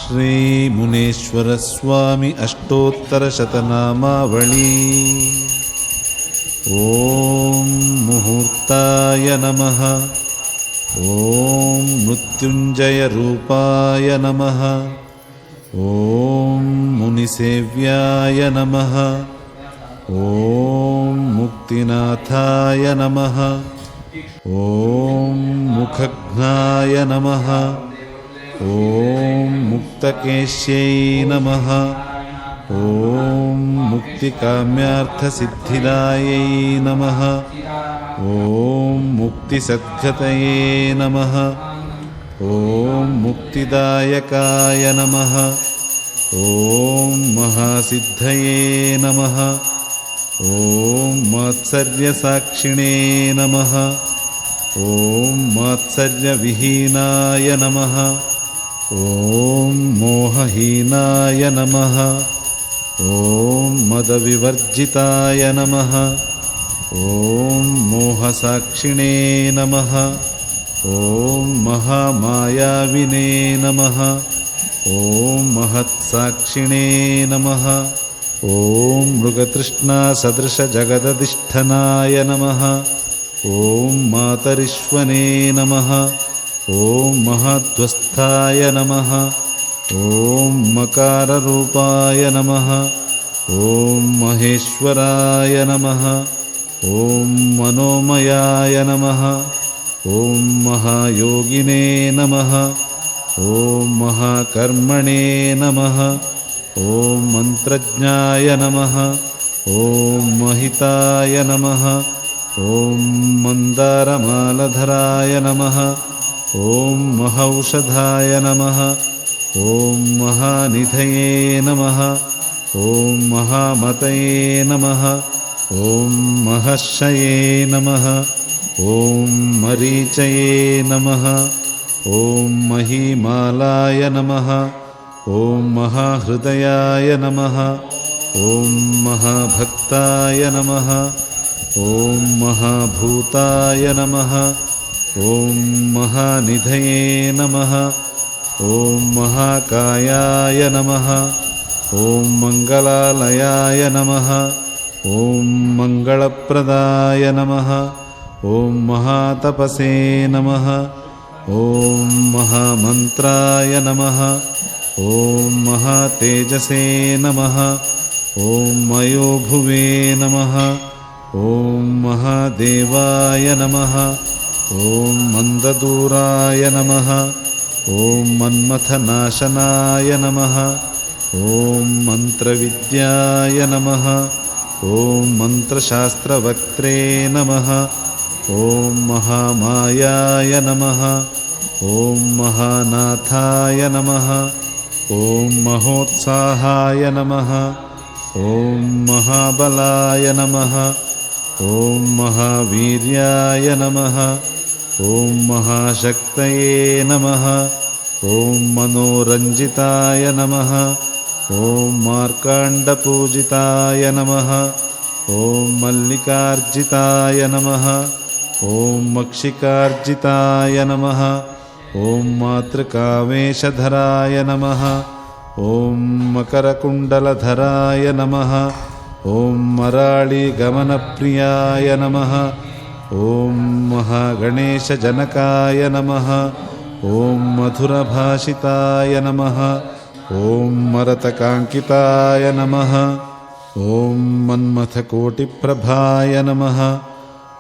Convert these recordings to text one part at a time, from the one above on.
ಶ್ರೀ ಮುನೇಶ್ವರ ಸ್ವಾಮಿ ಅಷ್ಟೋತ್ತರಶತನಾಮಾವಳಿ. ಓಂ ಮುಹೂರ್ತಾಯ ನಮಃ. ಓಂ ಮೃತ್ಯುಂಜಯ ರೂಪಾಯ ನಮಃ. ಓಂ ಮುನಿಸೇವ್ಯಾಯ ನಮಃ. ಓಂ ಮುಕ್ತಿನಾಥಾಯ ನಮಃ. ಓಂ ಮುಖಘ್ನಾಯ ನಮಃ. ಓಂ ಮುಕ್ತಕೇಶ್ಯೈ ನಮಃ. ಓಂ ಮುಕ್ತಿಕಾಮ್ಯಾರ್ಥಸಿದ್ಧಿದಾಯೈ ನಮಃ. ಓಂ ಮುಕ್ತಿಸದ್ಗತಯೇ ನಮಃ. ಓಂ ಮುಕ್ತಿದಾಯಕಾಯ ನಮಃ. ಓಂ ಮಹಾಸಿದ್ಧಯೇ ನಮಃ. ಓಂ ಮಾತ್ಸರ್ಯಸಾಕ್ಷಿಣೇ ನಮಃ. ಓಂ ಮಾತ್ಸರ್ಯವಿಹೀನಾಯ ನಮಃ. ಓಂ ಮೋಹಹೀನಾಯ ನಮಃ. ಓಂ ಮದವಿವರ್ಜಿತಾಯ ನಮಃ. ಓಂ ಮೋಹಸಾಕ್ಷಿಣೇ ನಮಃ. ಓಂ ಮಹಾಮಾಯಾವಿನೇ ನಮಃ. ಓಂ ಮಹತ್ಸಾಕ್ಷಿಣೇ ನಮಃ. ಓಂ ಮೃಗತೃಷ್ಣಾಸದೃಶಜಗದಧಿಷ್ಠನಾಯ ನಮಃ. ಓಂ ಮಾತರಿಶ್ವನೇ ನಮಃ. ಓಂ ಮಹಾಧ್ವಸ್ಥಾಯ ನಮಃ. ಓಂ ಮಕಾರರೂಪಾಯ ನಮಃ. ಓಂ ಮಹೇಶ್ವರಾಯ ನಮಃ. ಓಂ ಮನೋಮಯಾಯ ನಮಃ. ಓಂ ಮಹಾಯೋಗಿನೇ ನಮಃ. ಓಂ ಮಹಾಕರ್ಮಣೇ ನಮಃ. ಓಂ ಮಂತ್ರಜ್ಞಾಯ ನಮಃ. ಓಂ ಮಹಿತಾಯ ನಮಃ. ಓಂ ಮಂದಾರಮಾಲಧರಾಯ ನಮಃ. ಓಂ ಮಹೌಷಧಾಯ ನಮಃ. ಓಂ ಮಹಾನಿಧಯೇ ನಮಃ. ಓಂ ಮಹಾಮತಯೇ ನಮಃ. ಓಂ ಮಹರ್ಷಯೇ ನಮಃ. ಓಂ ಮರೀಚಯೇ ನಮಃ. ಓಂ ಮಹೀಮಾಲಾಯ ನಮಃ. ಓಂ ಮಹಾಹೃದಯಾಯ ನಮಃ. ಓಂ ಮಹಾಭಕ್ತಾಯ ನಮಃ. ಓಂ ಮಹಾಭೂತಾಯ ನಮಃ. ಓಂ ಮಹಾನಿಧಯೇ ನಮಃ. ಓಂ ಮಹಾಕಾಯಾಯ ನಮಃ. ಓಂ ಮಂಗಲಾಲಯಾಯ ನಮಃ. ಓಂ ಮಂಗಳಪ್ರದಾಯ ನಮಃ. ಓಂ ಮಹಾತಪಸೇ ನಮಃ. ಓಂ ಮಹಾಮಂತ್ರಾಯ ನಮಃ. ಓಂ ಮಹಾತೇಜಸೇ ನಮಃ. ಓಂ ಮಯೋಭುವೇ ನಮಃ. ಓಂ ಮಹಾದೇವಾಯ ನಮಃ. ಓಂ ಮಂದದೂರಾಯ ನಮಃ. ಓಂ ಮನ್ಮಥನಾಶನಾಯ ನಮಃ. ಓಂ ಮಂತ್ರವಿದ್ಯಾಯ ನಮಃ. ಓಂ ಮಂತ್ರಶಾಸ್ತ್ರವಕ್ತ್ರೇ ನಮಃ. ಓಂ ಮಹಾಮಾಯಾಯ ನಮಃ. ಓಂ ಮಹಾನಾಥಾಯ ನಮಃ. ಓಂ ಮಹೋತ್ಸಾಹಾಯ ನಮಃ. ಓಂ ಮಹಾಬಲಾಯ ನಮಃ. ಓಂ ಮಹಾವೀರ್ಯಾಯ ನಮಃ. ಓಂ ಮಹಾಶಕ್ತಯೇ ನಮಃ. ಓಂ ಮನೋರಂಜಿತಾಯ ನಮಃ. ಓಂ ಮಾರ್ಕಾಂಡಪೂಜಿತಾಯ ನಮಃ. ಓಂ ಮಲ್ಲಿಕಾರ್ಜಿತಾಯ ನಮಃ. ಓಂ ಮಕ್ಷಿಕಾರ್ಜಿತಾಯ ನಮಃ. ಓಂ ಮಾತೃಕಾವೇಶಧರಾಯ ನಮಃ. ಓಂ ಮಕರಕುಂಡಲಧರಾಯ ನಮಃ. ಓಂ ಮರಾಳಿಗಮನಪ್ರಿಯಾಯ ನಮಃ. ಓಂ ಮಹಾಗಣೇಶಜನಕಾಯ ನಮಃ. ಓಂ ಮಧುರಭಾಷಿತಾಯ ನಮಃ. ಓಂ ಮರತಕಾಂಕಿತಾಯ ನಮಃ. ಓಂ ಮನ್ಮಥಕೋಟಿಪ್ರಭಾಯ ನಮಃ.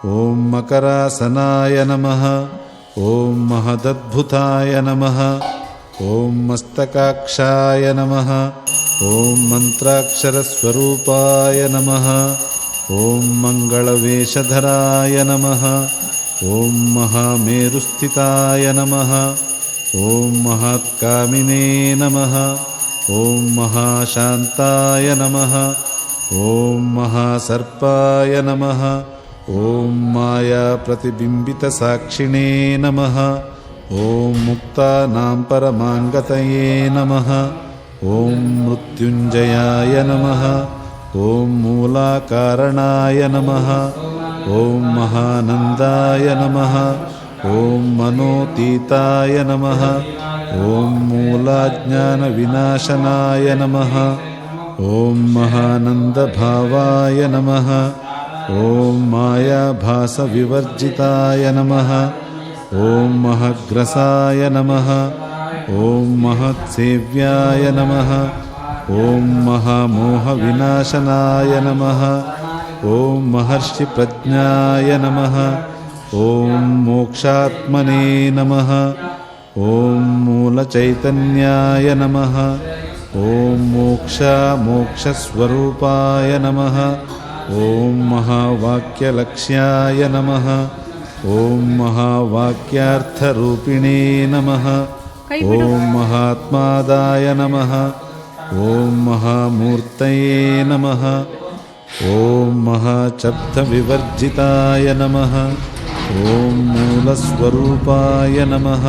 ಓಂ ಮಕರಾಸನಾಯ ನಮಃ. ಓಂ ಮಹದದ್ಭುತಾಯ ನಮಃ. ಓಂ ಮಸ್ತಕಾಕ್ಷಾಯ ನಮಃ. ಓಂ ಮಂತ್ರಾಕ್ಷರಸ್ವರೂಪಾಯ ನಮಃ. ಓಂ ಮಂಗಳವೇಷಧರಾಯ ನಮಃ. ಓಂ ಮಹಾಮೇರುಸ್ಥಿತಾಯ ನಮಃ. ಓಂ ಮಹಾತ್ಕಾಮಿನೇ ನಮಃ. ಓಂ ಮಹಾಶಾಂತಾಯ ನಮಃ. ಓಂ ಮಹಾಸರ್ಪಾಯ ನಮಃ. ಓಂ ಮಾಯಾಪ್ರತಿಬಿಂಬಿತಸಾಕ್ಷಿಣೇ ನಮಃ. ಓಂ ಮುಕ್ತಾನಾಂ ಪರಮಾಂಗತಯೇ ನಮಃ. ಓಂ ಮೃತ್ಯುಂಜಯಾಯ ನಮಃ. ಓಂ ಮೂಲಾಕಾರಣಾಯ ನಮಃ. ಓಂ ಮಹಾನಂದಾಯ ನಮಃ. ॐ मनोतीताय नमः ॐ मूलाज्ञानविनाशनाय नमः ॐ महानन्दभावाय नमः ॐ मायाभासविवर्जिताय नमः ॐ महग्रसाय नमः ॐ महत्सेव्याय नमः ॐ महामोहविनाशनाय नमः ॐ महर्षिप्रज्ञाय नमः ॐ मोक्षात्मने नमः ॐ मूलचैतन्याय नमः ॐ मोक्षस्वरूपाय नमः ॐ महावाक्यलक्ष्याय नमः ॐ महावाक्यार्थरूपिणे नमः ॐ महात्मादाय नमः ॐ महामूर्तये नमः ॐ महाशब्दविवर्जिताय नमः ॐ मूलस्वरूपाय नमः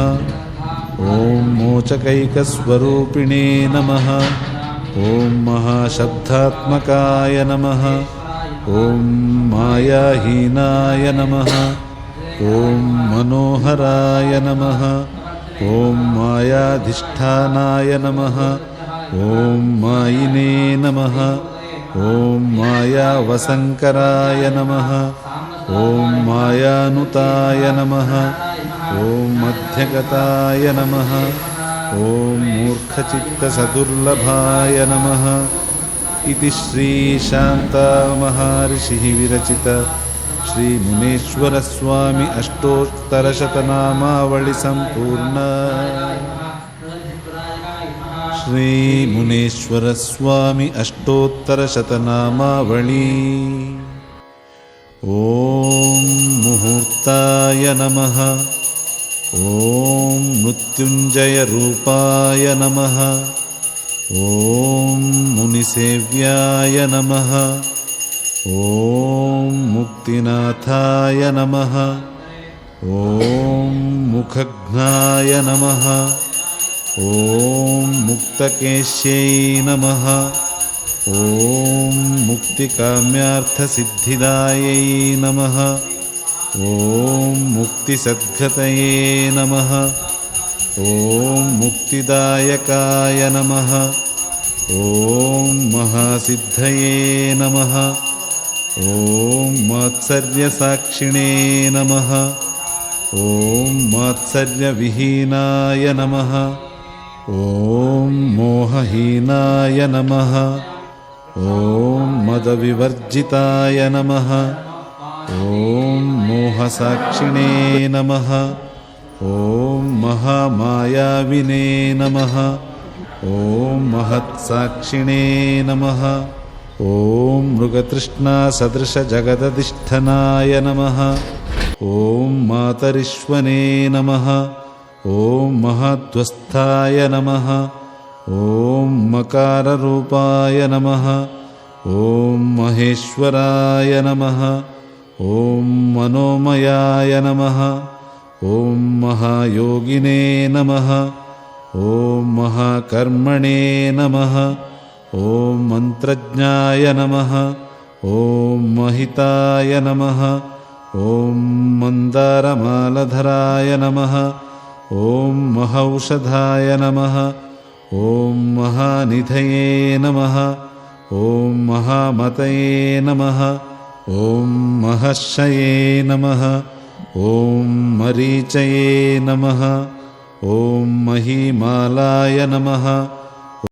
ॐ मोचकैकस्वरूपिणे नमः ॐ महाशब्दात्मकाय नमः ॐ मायाहीनाय नमः ॐ मनोहराय नमः ॐ मायाधिष्ठानाय नमः ॐ मायिने नमः ॐ मायावसङ्कराय नमः ॐ मायानुताय नमः ॐ मध्यगताय नमः ॐ मूर्खचित्तसदुर्लभाय नमः इति श्रीशान्तामहर्षिः विरचित श्रीमुनीश्वरस्वामी अष्टोत्तरशतनामावळि सम्पूर्ण श्रीमुनीश्वरस्वामी अष्टोत्तरशतनामावळि ॐ मुहूर्ताय नमः ॐ मृत्युञ्जयरूपाय नमः ॐ मुनिसेव्याय नमः ॐ मुक्तिनाथाय नमः ॐ मुखघ्नाय नमः ॐ मुक्तकेश्यै नमः ॐ मुक्तिकाम्यार्थसिद्धिदायै नमः ॐ मुक्तिसद्गतये नमः ॐ मुक्तिदायकाय नमः ॐ महासिद्धये नमः ॐ मात्सर्यसाक्षिणे नमः ॐ मात्सर्यविहीनाय नमः ॐ मोहहीनाय नमः ॐ मदविवर्जिताय नमः ॐ मोहसाक्षिणे नमः ॐ महामायाविने नमः ॐ महत्साक्षिणे नमः ॐ मृगतृष्णासदृशजगदधिष्ठनाय नमः ॐ मातरिश्वने नमः ॐ महध्वस्थाय नमः ॐ मकाररूपाय नमः ॐ महेश्वराय नमः ॐ मनोमयाय नमः ॐ महायोगिने नमः ॐ महाकर्मणे नमः ॐ मन्त्रज्ञाय नमः ॐ महिताय नमः ॐ मन्दारमालधराय नमः ॐ महौषधाय नमः ॐ महानिधये नमः ॐ महामतये नमः ॐ महर्षये नमः ॐ मरीचये नमः ॐ महीमालाय नमः